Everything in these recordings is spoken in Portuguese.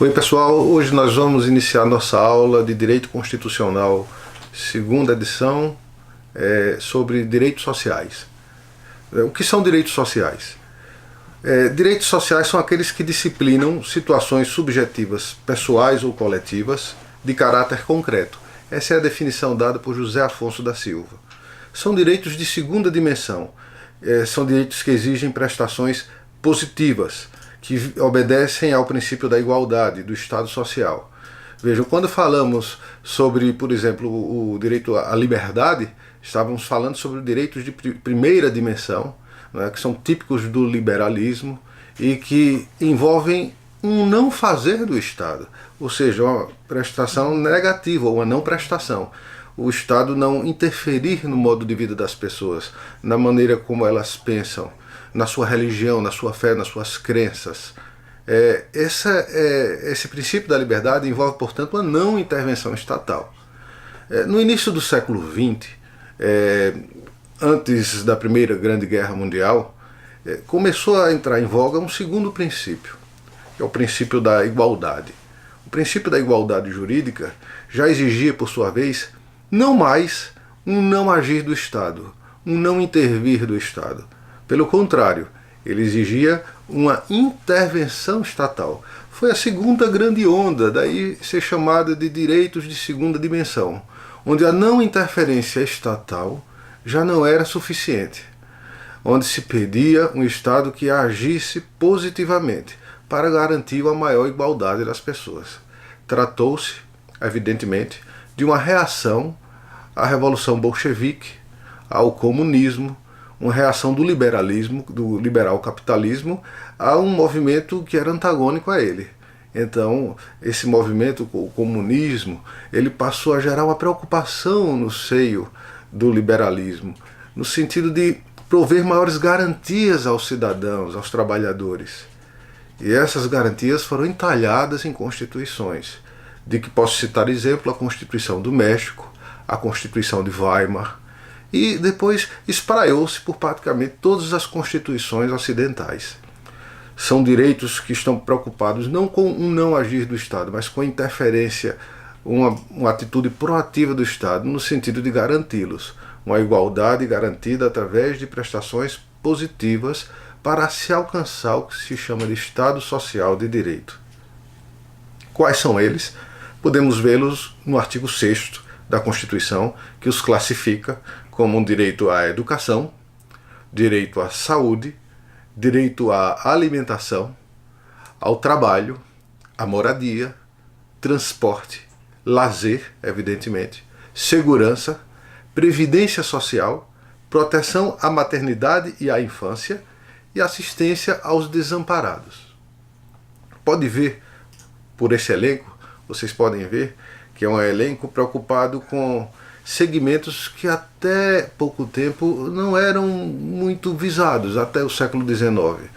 Oi pessoal, hoje nós vamos iniciar nossa aula de Direito Constitucional, segunda edição, sobre direitos sociais. O que são direitos sociais? Direitos sociais são aqueles que disciplinam situações subjetivas, pessoais ou coletivas, de caráter concreto. Essa é a definição dada por José Afonso da Silva. São direitos de segunda dimensão, são direitos que exigem prestações positivas, que obedecem ao princípio da igualdade, do Estado social. Vejam, quando falamos sobre, por exemplo, o direito à liberdade, estávamos falando sobre direitos de primeira dimensão, né, que são típicos do liberalismo e que envolvem um não fazer do Estado, ou seja, uma prestação negativa ou uma não prestação. O Estado não interferir no modo de vida das pessoas, na maneira como elas pensam, na sua religião, na sua fé, nas suas crenças. Esse princípio da liberdade envolve, portanto, uma não intervenção estatal. No início do século XX, antes da Primeira Grande Guerra Mundial, começou a entrar em voga um segundo princípio, que é o princípio da igualdade. O princípio da igualdade jurídica já exigia, por sua vez, não mais um não agir do Estado, um não intervir do Estado. Pelo contrário, ele exigia uma intervenção estatal. Foi a segunda grande onda, daí ser chamada de direitos de segunda dimensão, onde a não interferência estatal já não era suficiente, onde se pedia um Estado que agisse positivamente para garantir uma maior igualdade das pessoas. Tratou-se, evidentemente, de uma reação à Revolução Bolchevique, ao comunismo, uma reação do liberalismo, do liberal capitalismo, a um movimento que era antagônico a ele. Então, esse movimento, o comunismo, ele passou a gerar uma preocupação no seio do liberalismo, no sentido de prover maiores garantias aos cidadãos, aos trabalhadores. E essas garantias foram entalhadas em constituições, de que posso citar exemplo a Constituição do México, a Constituição de Weimar, e depois espraiou-se por praticamente todas as constituições ocidentais. São direitos que estão preocupados não com um não agir do Estado, mas com a interferência, uma atitude proativa do Estado no sentido de garanti-los, uma igualdade garantida através de prestações positivas para se alcançar o que se chama de Estado Social de Direito. Quais são eles? Podemos vê-los no artigo 6º da Constituição, que os classifica como um direito à educação, direito à saúde, direito à alimentação, ao trabalho, à moradia, transporte, lazer, evidentemente, segurança, previdência social, proteção à maternidade e à infância e assistência aos desamparados. Pode ver, por esse elenco, vocês podem ver que é um elenco preocupado com segmentos que até pouco tempo não eram muito visados, até o século XIX.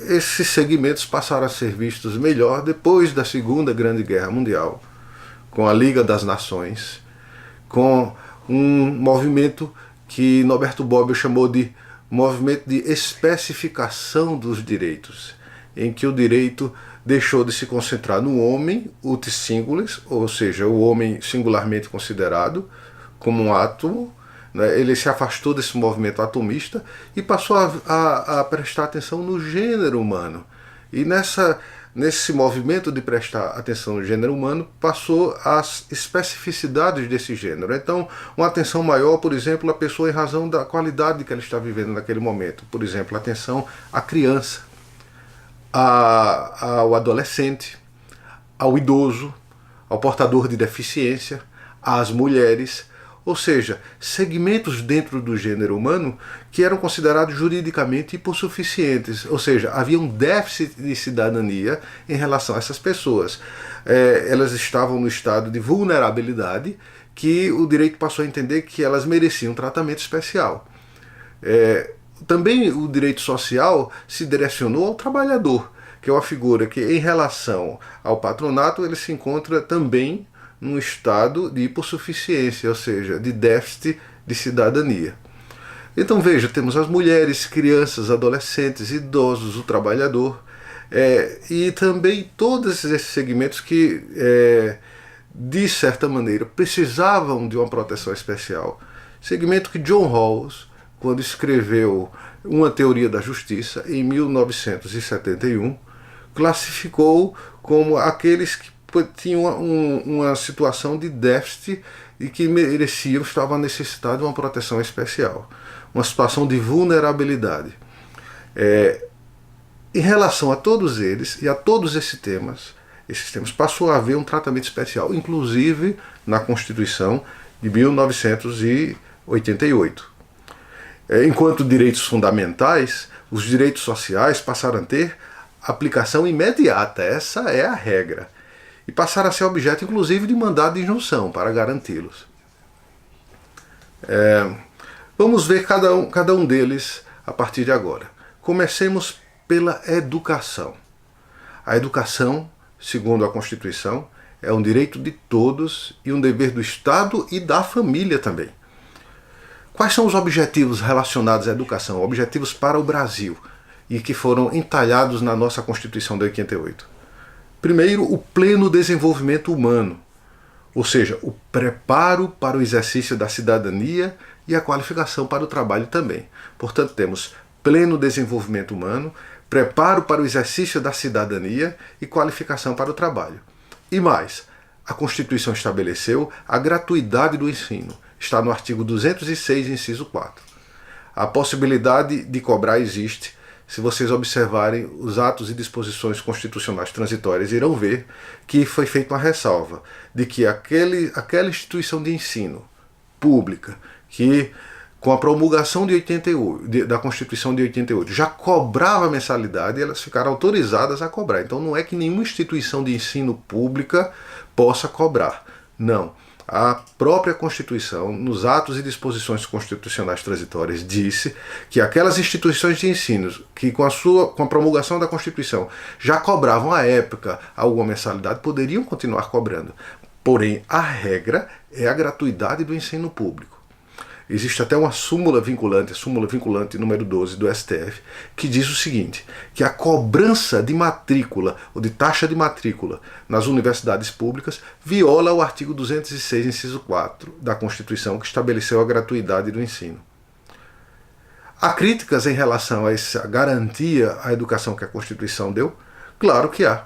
Esses segmentos passaram a ser vistos melhor depois da Segunda Grande Guerra Mundial, com a Liga das Nações, com um movimento que Norberto Bobbio chamou de movimento de especificação dos direitos, em que o direito deixou de se concentrar no homem, utis singulis, ou seja, o homem singularmente considerado como um átomo, né? Ele se afastou desse movimento atomista e passou a prestar atenção no gênero humano. E nesse movimento de prestar atenção no gênero humano, passou as especificidades desse gênero. Então, uma atenção maior, por exemplo, à pessoa em razão da qualidade que ela está vivendo naquele momento. Por exemplo, atenção à criança, ao adolescente, ao idoso, ao portador de deficiência, às mulheres, ou seja, segmentos dentro do gênero humano que eram considerados juridicamente hipossuficientes, ou seja, havia um déficit de cidadania em relação a essas pessoas. Elas estavam no estado de vulnerabilidade que o direito passou a entender que elas mereciam um tratamento especial. Também o direito social se direcionou ao trabalhador, que é uma figura que, em relação ao patronato, ele se encontra também num estado de hipossuficiência, ou seja, de déficit de cidadania. Então veja, temos as mulheres, crianças, adolescentes, idosos, o trabalhador. E também todos esses segmentos que, de certa maneira, precisavam de uma proteção especial. Segmento que John Rawls, quando escreveu Uma Teoria da Justiça, em 1971, classificou como aqueles que tinham uma situação de déficit e que estavam necessitados de uma proteção especial, uma situação de vulnerabilidade. Em relação a todos eles e a todos esses temas passou a haver um tratamento especial, inclusive na Constituição de 1988. Enquanto direitos fundamentais, os direitos sociais passaram a ter aplicação imediata, essa é a regra, e passaram a ser objeto inclusive de mandado de injunção para garanti-los. Vamos ver cada um deles a partir de agora. Comecemos pela educação. A educação, segundo a Constituição, é um direito de todos e um dever do Estado e da família também. Quais são os objetivos relacionados à educação, objetivos para o Brasil, e que foram entalhados na nossa Constituição de 88? Primeiro, o pleno desenvolvimento humano, ou seja, o preparo para o exercício da cidadania e a qualificação para o trabalho também. Portanto, temos pleno desenvolvimento humano, preparo para o exercício da cidadania e qualificação para o trabalho. E mais, a Constituição estabeleceu a gratuidade do ensino. Está no artigo 206, inciso 4. A possibilidade de cobrar existe. Se vocês observarem os atos e disposições constitucionais transitórias, irão ver que foi feita uma ressalva de que aquela instituição de ensino pública que, com a promulgação da Constituição de 88, já cobrava mensalidade, elas ficaram autorizadas a cobrar. Então não é que nenhuma instituição de ensino pública possa cobrar. Não. A própria Constituição, nos atos e disposições constitucionais transitórias, disse que aquelas instituições de ensino que com a promulgação da Constituição já cobravam à época alguma mensalidade, poderiam continuar cobrando. Porém, a regra é a gratuidade do ensino público. Existe até uma súmula vinculante, a súmula vinculante número 12 do STF, que diz o seguinte, que a cobrança de matrícula ou de taxa de matrícula nas universidades públicas viola o artigo 206, inciso 4 da Constituição, que estabeleceu a gratuidade do ensino. Há críticas em relação a essa garantia à educação que a Constituição deu? Claro que há.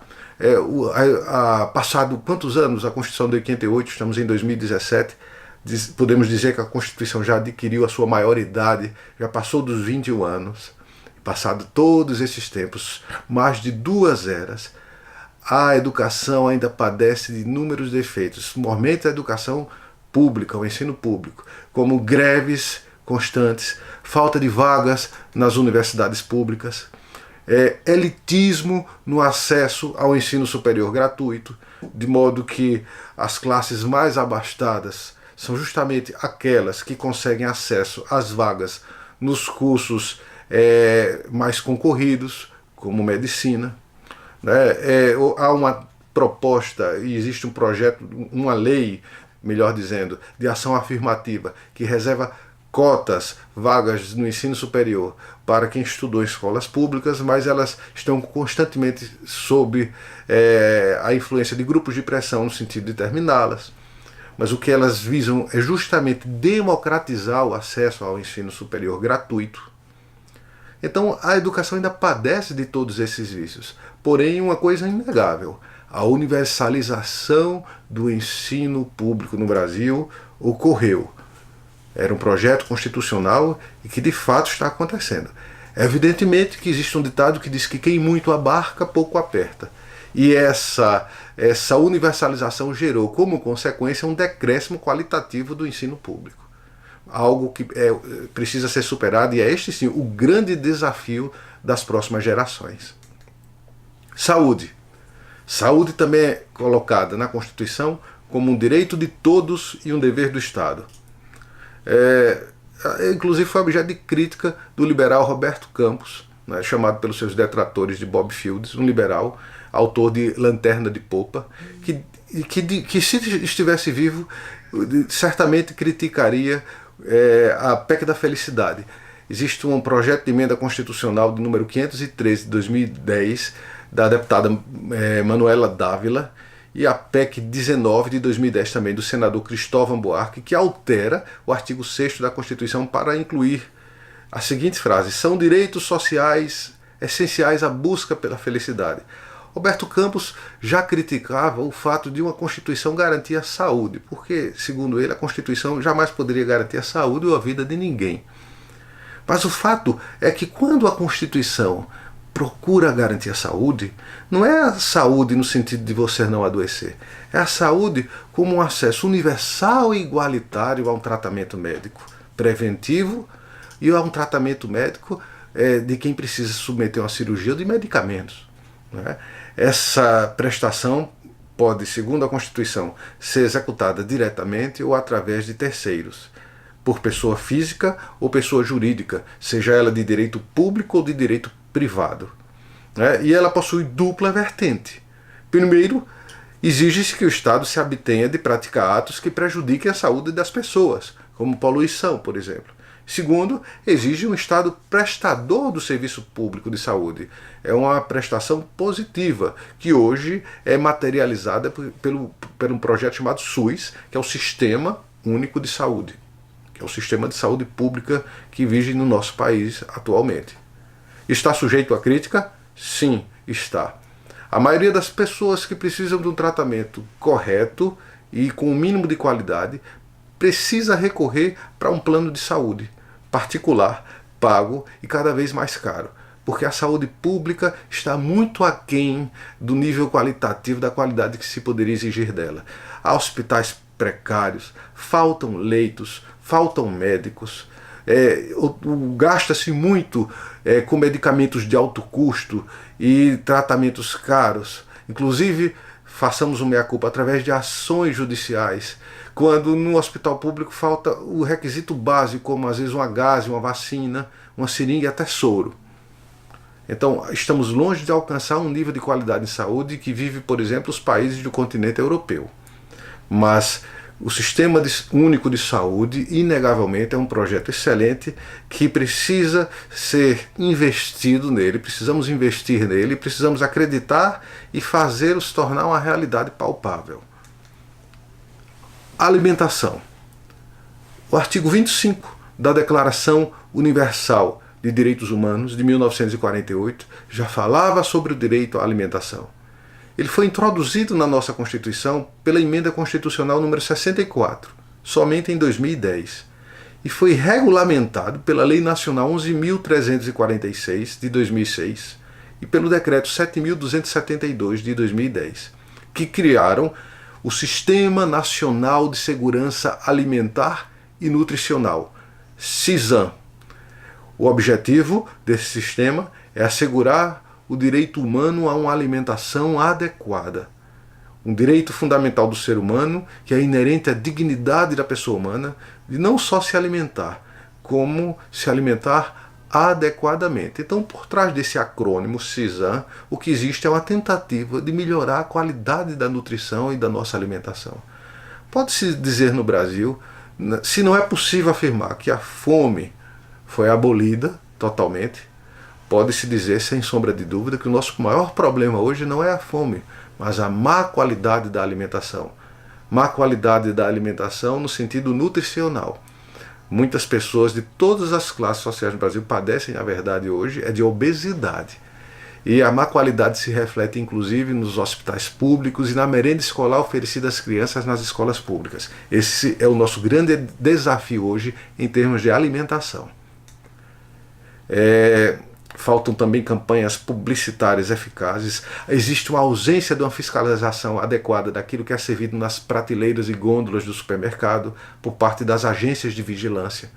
Passado quantos anos a Constituição de 88, estamos em 2017, podemos dizer que a Constituição já adquiriu a sua maioridade, já passou dos 21 anos, passado todos esses tempos, mais de 2 eras, a educação ainda padece de inúmeros defeitos, normalmente a educação pública, o ensino público, como greves constantes, falta de vagas nas universidades públicas, elitismo no acesso ao ensino superior gratuito, de modo que as classes mais abastadas são justamente aquelas que conseguem acesso às vagas nos cursos mais concorridos, como medicina. Há uma proposta, e existe um projeto, uma lei, melhor dizendo, de ação afirmativa, que reserva cotas, vagas no ensino superior para quem estudou em escolas públicas, mas elas estão constantemente sob a influência de grupos de pressão no sentido de terminá-las. Mas o que elas visam é justamente democratizar o acesso ao ensino superior gratuito. Então a educação ainda padece de todos esses vícios. Porém, uma coisa inegável, a universalização do ensino público no Brasil ocorreu. Era um projeto constitucional e que de fato está acontecendo. Evidentemente que existe um ditado que diz que quem muito abarca, pouco aperta. E essa universalização gerou como consequência um decréscimo qualitativo do ensino público. Algo que precisa ser superado, e é este sim o grande desafio das próximas gerações. Saúde. Saúde também é colocada na Constituição como um direito de todos e um dever do Estado. Inclusive foi objeto de crítica do liberal Roberto Campos, né, chamado pelos seus detratores de Bob Fields, um liberal, autor de Lanterna de Popa, que se estivesse vivo, certamente criticaria a PEC da Felicidade. Existe um projeto de emenda constitucional de número 513 de 2010, da deputada Manuela Dávila, e a PEC 19 de 2010 também, do senador Cristóvão Buarque, que altera o artigo 6º da Constituição para incluir as seguintes frases: são direitos sociais essenciais à busca pela felicidade. Roberto Campos já criticava o fato de uma Constituição garantir a saúde, porque, segundo ele, a Constituição jamais poderia garantir a saúde ou a vida de ninguém. Mas o fato é que quando a Constituição procura garantir a saúde, não é a saúde no sentido de você não adoecer, é a saúde como um acesso universal e igualitário a um tratamento médico preventivo e a um tratamento médico de quem precisa submeter a uma cirurgia ou de medicamentos. Né? Essa prestação pode, segundo a Constituição, ser executada diretamente ou através de terceiros, por pessoa física ou pessoa jurídica, seja ela de direito público ou de direito privado. E ela possui dupla vertente. Primeiro, exige-se que o Estado se abstenha de praticar atos que prejudiquem a saúde das pessoas, como poluição, por exemplo. Segundo, exige um Estado prestador do serviço público de saúde. É uma prestação positiva, que hoje é materializada por um projeto chamado SUS, que é o Sistema Único de Saúde, que é o sistema de saúde pública que vige no nosso país atualmente. Está sujeito à crítica? Sim, está. A maioria das pessoas que precisam de um tratamento correto e com o mínimo de qualidade precisa recorrer para um plano de saúde particular, pago e cada vez mais caro, porque a saúde pública está muito aquém do nível qualitativo, da qualidade que se poderia exigir dela. Há hospitais precários, faltam leitos, faltam médicos, gasta-se muito com medicamentos de alto custo e tratamentos caros. Inclusive, façamos uma meia-culpa através de ações judiciais, quando no hospital público falta o requisito básico, como às vezes uma gaze, uma vacina, uma seringa e até soro. Então, estamos longe de alcançar um nível de qualidade em saúde que vive, por exemplo, os países do continente europeu. Mas o Sistema Único de Saúde, inegavelmente, é um projeto excelente que precisa ser investido nele, precisamos investir nele, precisamos acreditar e fazê-lo se tornar uma realidade palpável. Alimentação. O artigo 25 da Declaração Universal de Direitos Humanos, de 1948, já falava sobre o direito à alimentação. Ele foi introduzido na nossa Constituição pela Emenda Constitucional número 64, somente em 2010, e foi regulamentado pela Lei Nacional 11.346, de 2006, e pelo Decreto 7.272, de 2010, que criaram o Sistema Nacional de Segurança Alimentar e Nutricional, SISAN. O objetivo desse sistema é assegurar o direito humano a uma alimentação adequada. Um direito fundamental do ser humano que é inerente à dignidade da pessoa humana de não só se alimentar, como se alimentar adequadamente. Então, por trás desse acrônimo SISAN, o que existe é uma tentativa de melhorar a qualidade da nutrição e da nossa alimentação. Pode-se dizer no Brasil, se não é possível afirmar que a fome foi abolida totalmente, pode-se dizer, sem sombra de dúvida, que o nosso maior problema hoje não é a fome, mas a má qualidade da alimentação. Má qualidade da alimentação no sentido nutricional. Muitas pessoas de todas as classes sociais no Brasil padecem, na verdade, hoje, de obesidade. E a má qualidade se reflete, inclusive, nos hospitais públicos e na merenda escolar oferecida às crianças nas escolas públicas. Esse é o nosso grande desafio hoje em termos de alimentação. Faltam também campanhas publicitárias eficazes, existe uma ausência de uma fiscalização adequada daquilo que é servido nas prateleiras e gôndolas do supermercado por parte das agências de vigilância.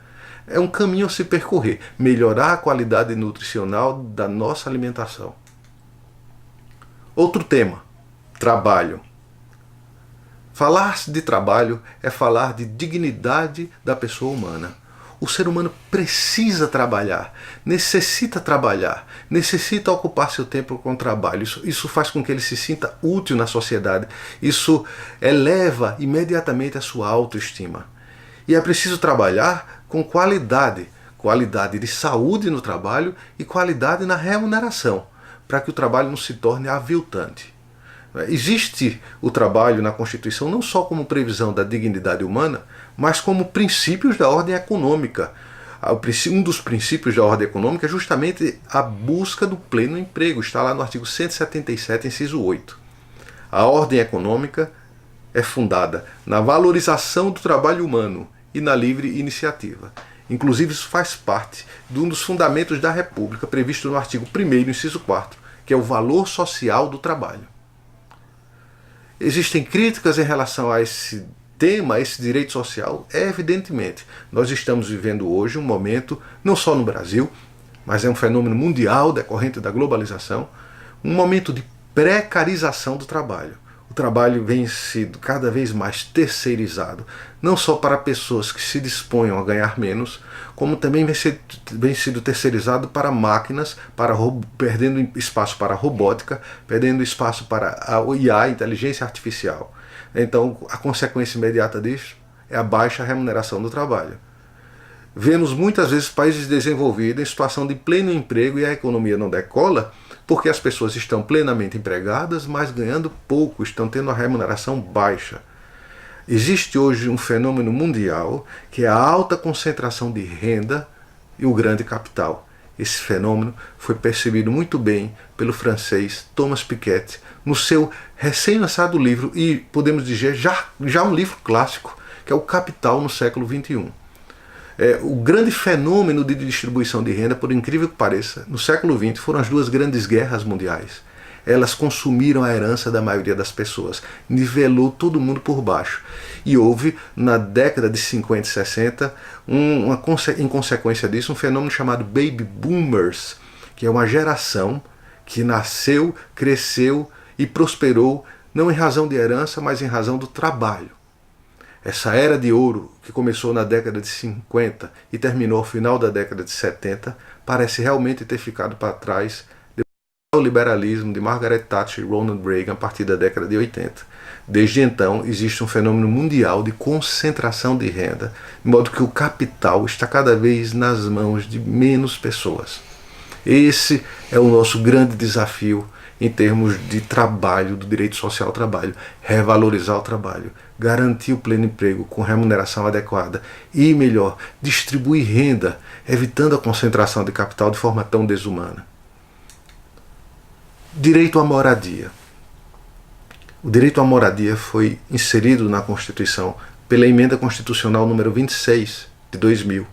É um caminho a se percorrer, melhorar a qualidade nutricional da nossa alimentação. Outro tema, trabalho. Falar de trabalho é falar de dignidade da pessoa humana. O ser humano precisa trabalhar, necessita ocupar seu tempo com o trabalho. Isso faz com que ele se sinta útil na sociedade. Isso eleva imediatamente a sua autoestima. E é preciso trabalhar com qualidade de saúde no trabalho e qualidade na remuneração, para que o trabalho não se torne aviltante. Existe o trabalho na Constituição não só como previsão da dignidade humana, mas como princípios da ordem econômica. Um dos princípios da ordem econômica é justamente a busca do pleno emprego. Está lá no artigo 177, inciso 8. A ordem econômica é fundada na valorização do trabalho humano e na livre iniciativa. Inclusive, isso faz parte de um dos fundamentos da República, previsto no artigo 1º, inciso 4, que é o valor social do trabalho. Existem críticas em relação a esse tema, a esse direito social? Evidentemente. Nós estamos vivendo hoje um momento, não só no Brasil, mas é um fenômeno mundial decorrente da globalização, um momento de precarização do trabalho. O trabalho vem sido cada vez mais terceirizado, não só para pessoas que se disponham a ganhar menos, como também vem sido terceirizado para máquinas, perdendo espaço para a robótica, perdendo espaço para a IA, inteligência artificial. Então, a consequência imediata disso é a baixa remuneração do trabalho. Vemos muitas vezes países desenvolvidos em situação de pleno emprego e a economia não decola, porque as pessoas estão plenamente empregadas, mas ganhando pouco, estão tendo a remuneração baixa. Existe hoje um fenômeno mundial que é a alta concentração de renda e o grande capital. Esse fenômeno foi percebido muito bem pelo francês Thomas Piketty no seu recém-lançado livro, e podemos dizer já um livro clássico, que é o Capital no século XXI. O grande fenômeno de distribuição de renda, por incrível que pareça, no século XX foram as duas grandes guerras mundiais. Elas consumiram a herança da maioria das pessoas, nivelou todo mundo por baixo. E houve, na década de 50 e 60, em consequência disso, um fenômeno chamado Baby Boomers, que é uma geração que nasceu, cresceu e prosperou, não em razão de herança, mas em razão do trabalho. Essa era de ouro, que começou na década de 50 e terminou ao final da década de 70, parece realmente ter ficado para trás do liberalismo de Margaret Thatcher e Ronald Reagan a partir da década de 80. Desde então, existe um fenômeno mundial de concentração de renda, de modo que o capital está cada vez nas mãos de menos pessoas. Esse é o nosso grande desafio em termos de trabalho, do direito social ao trabalho, revalorizar o trabalho, garantir o pleno emprego com remuneração adequada e, melhor, distribuir renda, evitando a concentração de capital de forma tão desumana. Direito à moradia. O direito à moradia foi inserido na Constituição pela Emenda Constitucional número 26 de 2000.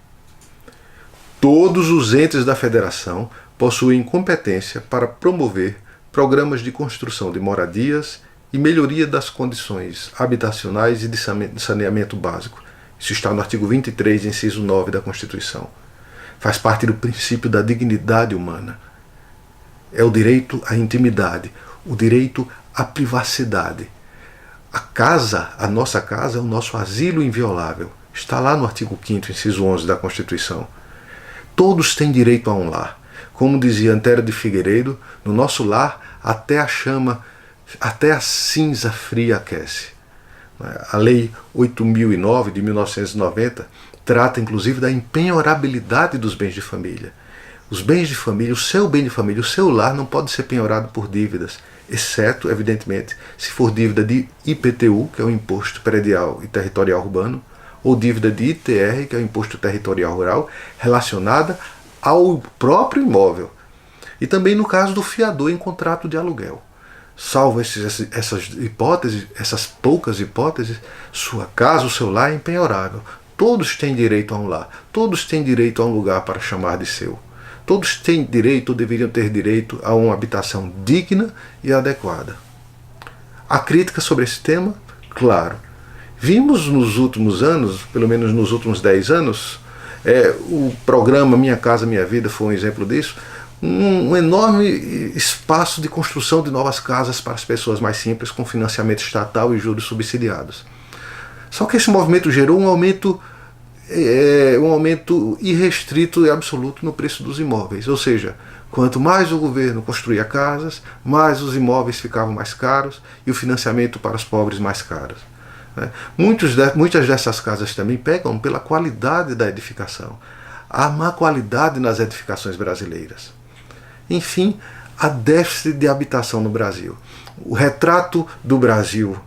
Todos os entes da Federação possuem competência para promover programas de construção de moradias e melhoria das condições habitacionais e de saneamento básico. Isso está no artigo 23, inciso 9 da Constituição. Faz parte do princípio da dignidade humana. É o direito à intimidade, o direito à privacidade. A casa, a nossa casa, é o nosso asilo inviolável. Está lá no artigo 5º, inciso 11 da Constituição. Todos têm direito a um lar. Como dizia Antero de Figueiredo, no nosso lar até a chama, até a cinza fria aquece. A Lei 8.009 de 1990 trata inclusive da impenhorabilidade dos bens de família. Os bens de família, o seu bem de família, o seu lar não pode ser penhorado por dívidas, exceto, evidentemente, se for dívida de IPTU, que é o Imposto Predial e Territorial Urbano, ou dívida de ITR, que é o Imposto Territorial Rural, relacionada ao próprio imóvel. E também no caso do fiador em contrato de aluguel. Salvo essas hipóteses, essas poucas hipóteses, sua casa, o seu lar é impenhorável. Todos têm direito a um lar, todos têm direito a um lugar para chamar de seu. Todos têm direito, ou deveriam ter direito, a uma habitação digna e adequada. Há crítica sobre esse tema? Claro. Vimos nos últimos anos, pelo menos nos últimos 10 anos, o programa Minha Casa Minha Vida foi um exemplo disso, um enorme espaço de construção de novas casas para as pessoas mais simples, com financiamento estatal e juros subsidiados. Só que esse movimento gerou um aumento irrestrito e absoluto no preço dos imóveis. Ou seja, quanto mais o governo construía casas, mais os imóveis ficavam mais caros e o financiamento para os pobres mais caros. Muitas dessas casas também pegam pela qualidade da edificação. Há má qualidade nas edificações brasileiras. Enfim, há déficit de habitação no Brasil. O retrato do Brasil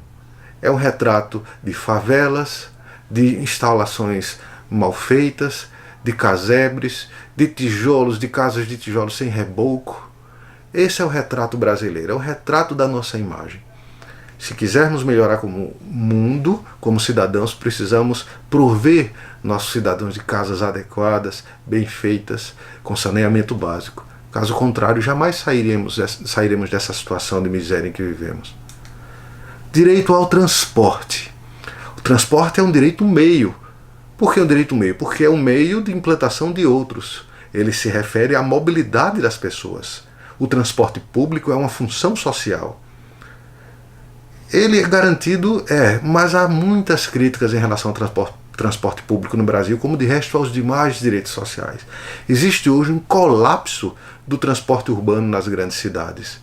é um retrato de favelas, de instalações mal feitas, de casebres, de tijolos, de casas de tijolos sem reboco. Esse é o retrato brasileiro, é o retrato da nossa imagem. Se quisermos melhorar como mundo, como cidadãos, precisamos prover nossos cidadãos de casas adequadas, bem feitas, com saneamento básico. Caso contrário, jamais sairemos dessa situação de miséria em que vivemos. Direito ao transporte. O transporte é um direito meio. Por que um direito meio? Porque é um meio de implantação de outros. Ele se refere à mobilidade das pessoas. O transporte público é uma função social. Ele é garantido, mas há muitas críticas em relação ao transporte público no Brasil, como de resto aos demais direitos sociais. Existe hoje um colapso do transporte urbano nas grandes cidades.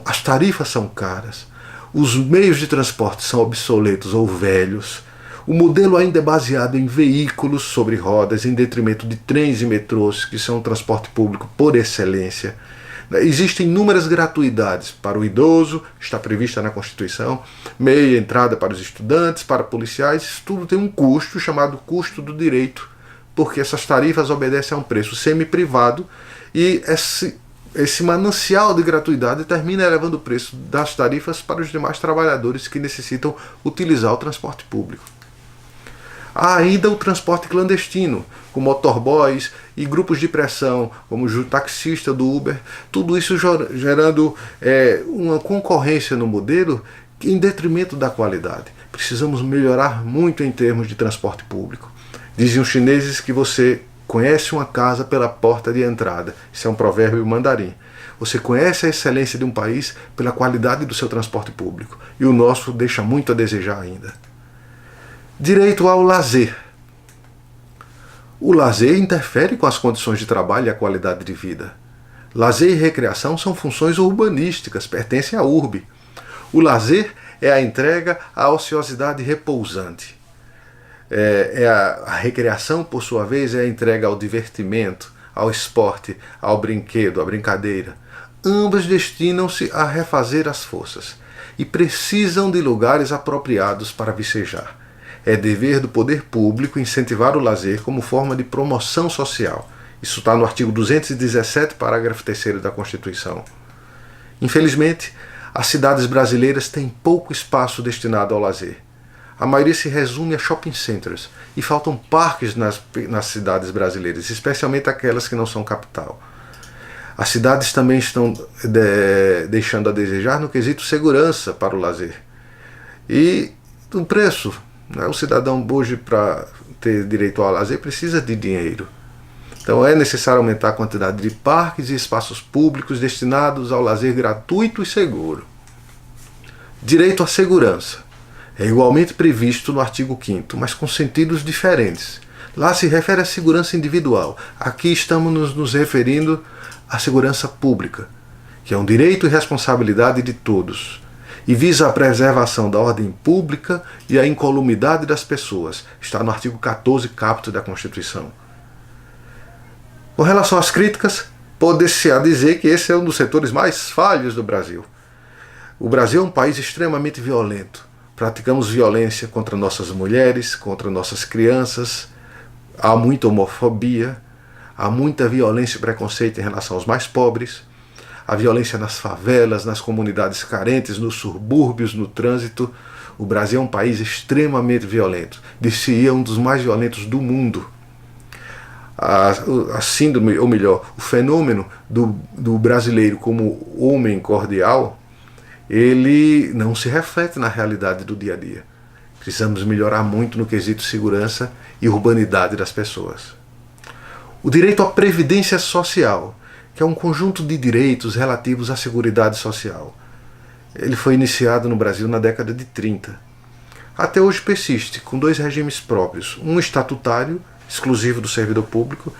As tarifas são caras, os meios de transporte são obsoletos ou velhos, o modelo ainda é baseado em veículos sobre rodas, em detrimento de trens e metrôs, que são o transporte público por excelência. Existem inúmeras gratuidades para o idoso, está prevista na Constituição, meia entrada para os estudantes, para policiais, isso tudo tem um custo chamado custo do direito, porque essas tarifas obedecem a um preço semi-privado e esse manancial de gratuidade termina elevando o preço das tarifas para os demais trabalhadores que necessitam utilizar o transporte público. Há ainda o transporte clandestino, com motorboys e grupos de pressão, como o taxista do Uber, tudo isso gerando uma concorrência no modelo em detrimento da qualidade. Precisamos melhorar muito em termos de transporte público. Dizem os chineses que você conhece uma casa pela porta de entrada. Isso é um provérbio mandarim. Você conhece a excelência de um país pela qualidade do seu transporte público. E o nosso deixa muito a desejar ainda. Direito ao lazer. O lazer interfere com as condições de trabalho e a qualidade de vida. Lazer e recreação são funções urbanísticas, pertencem à urbe. O lazer é a entrega à ociosidade repousante. A recreação, por sua vez, é a entrega ao divertimento, ao esporte, ao brinquedo, à brincadeira. Ambas destinam-se a refazer as forças e precisam de lugares apropriados para vicejar. É dever do poder público incentivar o lazer como forma de promoção social. Isso está no artigo 217, parágrafo 3º da Constituição. Infelizmente, as cidades brasileiras têm pouco espaço destinado ao lazer. A maioria se resume a shopping centers e faltam parques nas cidades brasileiras, especialmente aquelas que não são capital. As cidades também estão deixando a desejar no quesito segurança para o lazer. E do preço. O cidadão hoje, para ter direito ao lazer, precisa de dinheiro. Então é necessário aumentar a quantidade de parques e espaços públicos destinados ao lazer gratuito e seguro. Direito à segurança. É igualmente previsto no artigo 5º, mas com sentidos diferentes. Lá se refere à segurança individual. Aqui estamos nos referindo à segurança pública, que é um direito e responsabilidade de todos, e visa a preservação da ordem pública e a incolumidade das pessoas. Está no artigo 14, caput da Constituição. Com relação às críticas, pode-se dizer que esse é um dos setores mais falhos do Brasil. O Brasil é um país extremamente violento. Praticamos violência contra nossas mulheres, contra nossas crianças. Há muita homofobia, há muita violência e preconceito em relação aos mais pobres. A violência nas favelas, nas comunidades carentes, nos subúrbios, no trânsito. O Brasil é um país extremamente violento. Dir-se-ia um dos mais violentos do mundo. A síndrome, ou melhor, o fenômeno do brasileiro como homem cordial, ele não se reflete na realidade do dia a dia. Precisamos melhorar muito no quesito segurança e urbanidade das pessoas. O direito à previdência social, que é um conjunto de direitos relativos à seguridade social. Ele foi iniciado no Brasil na década de 30. Até hoje persiste, com dois regimes próprios, um estatutário, exclusivo do servidor público,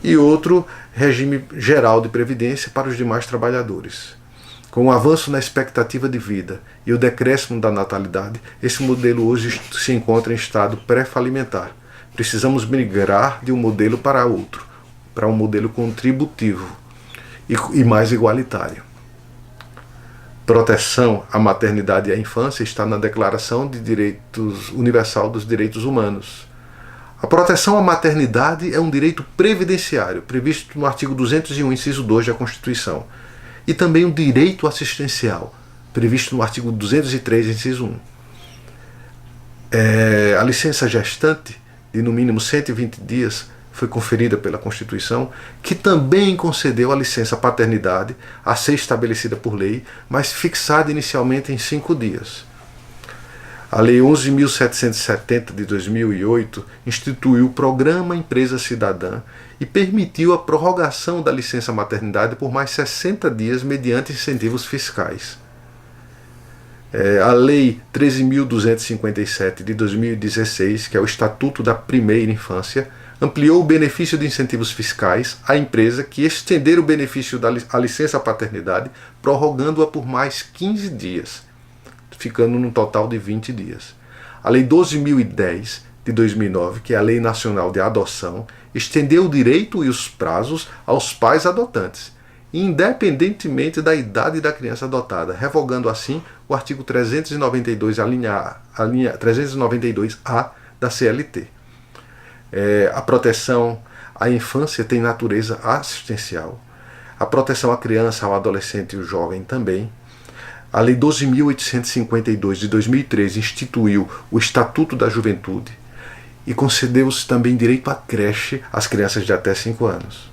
e outro regime geral de previdência para os demais trabalhadores. Com o avanço na expectativa de vida e o decréscimo da natalidade, esse modelo hoje se encontra em estado pré-falimentar. Precisamos migrar de um modelo para outro, para um modelo contributivo, e mais igualitário. Proteção à maternidade e à infância está na Declaração de Direitos Universal dos Direitos Humanos. A proteção à maternidade é um direito previdenciário, previsto no artigo 201, inciso 2 da Constituição, e também um direito assistencial, previsto no artigo 203, inciso 1. A licença gestante, de no mínimo 120 dias, foi conferida pela Constituição, que também concedeu a licença paternidade a ser estabelecida por lei, mas fixada inicialmente em 5 dias. A Lei 11.770 de 2008 instituiu o Programa Empresa Cidadã e permitiu a prorrogação da licença maternidade por mais 60 dias mediante incentivos fiscais. A Lei 13.257 de 2016, que é o Estatuto da Primeira Infância, ampliou o benefício de incentivos fiscais à empresa que estender o benefício da licença paternidade, prorrogando-a por mais 15 dias, ficando num total de 20 dias. A Lei 12.010 de 2009, que é a Lei Nacional de Adoção, estendeu o direito e os prazos aos pais adotantes, independentemente da idade da criança adotada, revogando assim o artigo 392, a linha 392A da CLT. A proteção à infância tem natureza assistencial. A proteção à criança, ao adolescente e ao jovem também. A Lei 12.852 de 2013 instituiu o Estatuto da Juventude e concedeu-se também direito à creche às crianças de até 5 anos.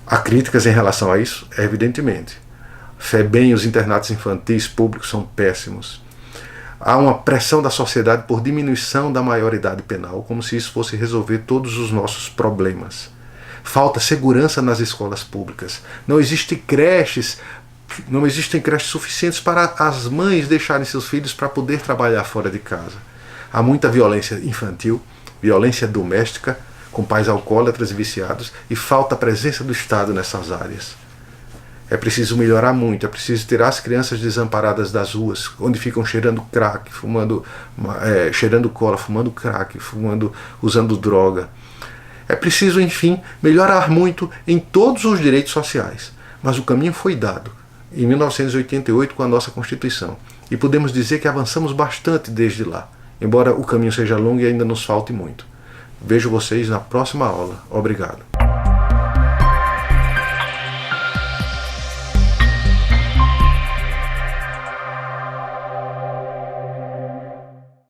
Há críticas em relação a isso? Evidentemente. FEBEM, os internatos infantis públicos são péssimos. Há uma pressão da sociedade por diminuição da maioridade penal, como se isso fosse resolver todos os nossos problemas. Falta segurança nas escolas públicas. Não existem creches suficientes para as mães deixarem seus filhos para poder trabalhar fora de casa. Há muita violência infantil, violência doméstica, com pais alcoólatras e viciados, e falta a presença do Estado nessas áreas. É preciso melhorar muito, é preciso tirar as crianças desamparadas das ruas, onde ficam cheirando crack, cheirando cola, fumando crack, usando droga. É preciso, enfim, melhorar muito em todos os direitos sociais. Mas o caminho foi dado em 1988 com a nossa Constituição. E podemos dizer que avançamos bastante desde lá, embora o caminho seja longo e ainda nos falte muito. Vejo vocês na próxima aula. Obrigado.